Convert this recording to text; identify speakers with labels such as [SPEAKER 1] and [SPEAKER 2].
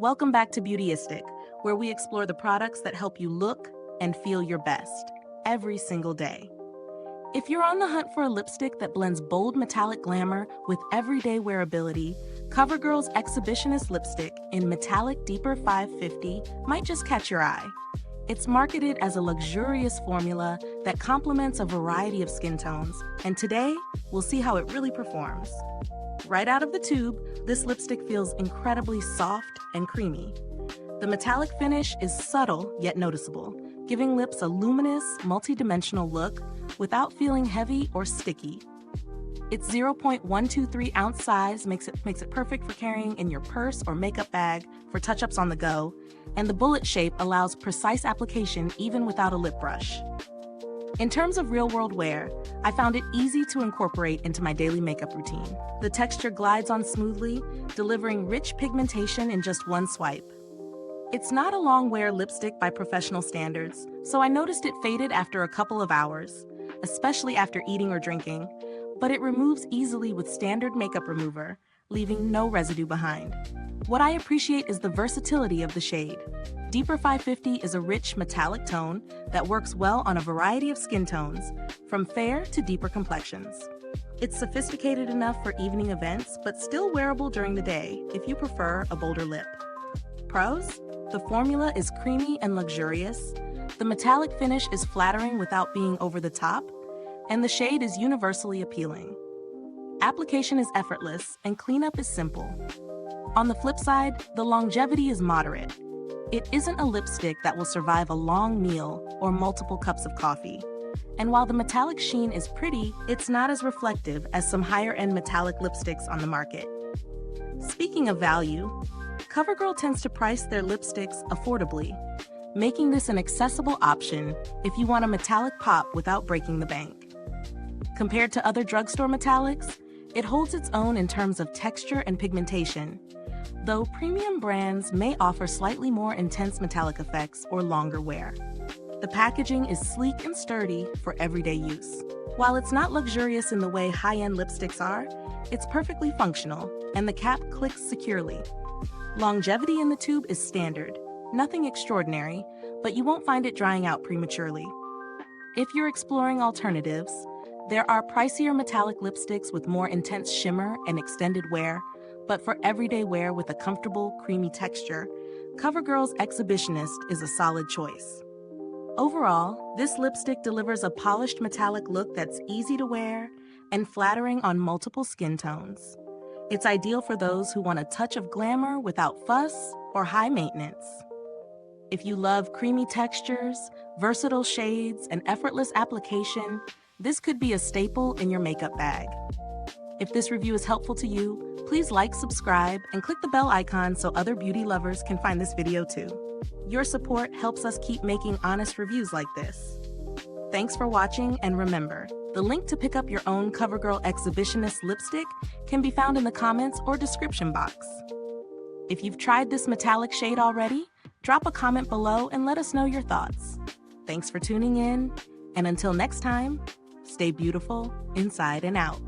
[SPEAKER 1] Welcome back to Beautyistic, where we explore the products that help you look and feel your best every single day. If you're on the hunt for a lipstick that blends bold metallic glamour with everyday wearability, COVERGIRL's Exhibitionist lipstick in metallic deeper 550 might just catch your eye. It's marketed as a luxurious formula that complements a variety of skin tones, and today, we'll see how it really performs. Right out of the tube, this lipstick feels incredibly soft and creamy. The metallic finish is subtle yet noticeable, giving lips a luminous, multi-dimensional look without feeling heavy or sticky. Its 0.123 ounce size makes it perfect for carrying in your purse or makeup bag for touch-ups on the go, and the bullet shape allows precise application even without a lip brush. In terms of real-world wear, I found it easy to incorporate into my daily makeup routine. The texture glides on smoothly, delivering rich pigmentation in just one swipe. It's not a long-wear lipstick by professional standards, so I noticed it faded after a couple of hours, especially after eating or drinking, but it removes easily with standard makeup remover, leaving no residue behind. What I appreciate is the versatility of the shade. Deeper 550 is a rich metallic tone that works well on a variety of skin tones, from fair to deeper complexions. It's sophisticated enough for evening events, but still wearable during the day if you prefer a bolder lip. Pros? The formula is creamy and luxurious, the metallic finish is flattering without being over the top, and the shade is universally appealing. Application is effortless and cleanup is simple. On the flip side, the longevity is moderate. It isn't a lipstick that will survive a long meal or multiple cups of coffee. And while the metallic sheen is pretty, it's not as reflective as some higher-end metallic lipsticks on the market. Speaking of value, COVERGIRL tends to price their lipsticks affordably, making this an accessible option if you want a metallic pop without breaking the bank. Compared to other drugstore metallics, it holds its own in terms of texture and pigmentation, though premium brands may offer slightly more intense metallic effects or longer wear. The packaging is sleek and sturdy for everyday use. While it's not luxurious in the way high-end lipsticks are, it's perfectly functional, and the cap clicks securely. Longevity in the tube is standard, nothing extraordinary, but you won't find it drying out prematurely. If you're exploring alternatives, there are pricier metallic lipsticks with more intense shimmer and extended wear, but for everyday wear with a comfortable, creamy texture, COVERGIRL's Exhibitionist is a solid choice. Overall, this lipstick delivers a polished metallic look that's easy to wear and flattering on multiple skin tones. It's ideal for those who want a touch of glamour without fuss or high maintenance. If you love creamy textures, versatile shades, and effortless application, this could be a staple in your makeup bag. If this review is helpful to you, please like, subscribe, and click the bell icon so other beauty lovers can find this video too. Your support helps us keep making honest reviews like this. Thanks for watching, and remember, the link to pick up your own COVERGIRL Exhibitionist lipstick can be found in the comments or description box. If you've tried this metallic shade already, drop a comment below and let us know your thoughts. Thanks for tuning in, and until next time, stay beautiful inside and out.